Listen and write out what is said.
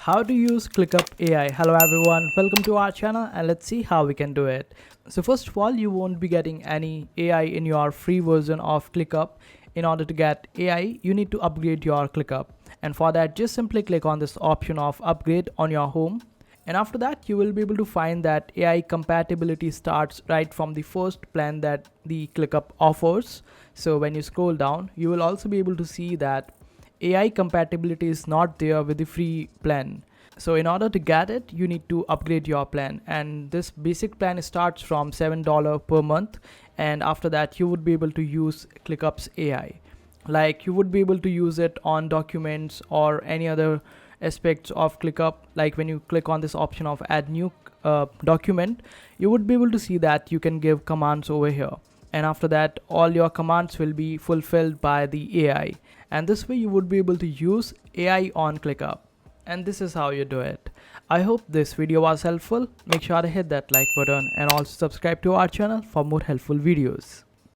How to use ClickUp AI. Hello everyone, welcome to our channel and let's see how we can do it. So first of all, you won't be getting any AI in your free version of ClickUp. In order to get AI, you need to upgrade your ClickUp. And for that, just simply click on this option of upgrade on your home. And after that, you will be able to find that AI compatibility starts right from the first plan that the ClickUp offers. So when you scroll down, you will also be able to see that AI compatibility is not there with the free plan. So in order to get it, you need to upgrade your plan, and this basic plan starts from $7 per month, and after that you would be able to use ClickUp's AI. Like you would be able to use it on documents or any other aspects of ClickUp. Like when you click on this option of add new document, you would be able to see that you can give commands over here, and after that all your commands will be fulfilled by the AI, and this way you would be able to use AI on ClickUp. And this is how you do it. I hope this video was helpful. Make sure to hit that like button and also subscribe to our channel for more helpful videos.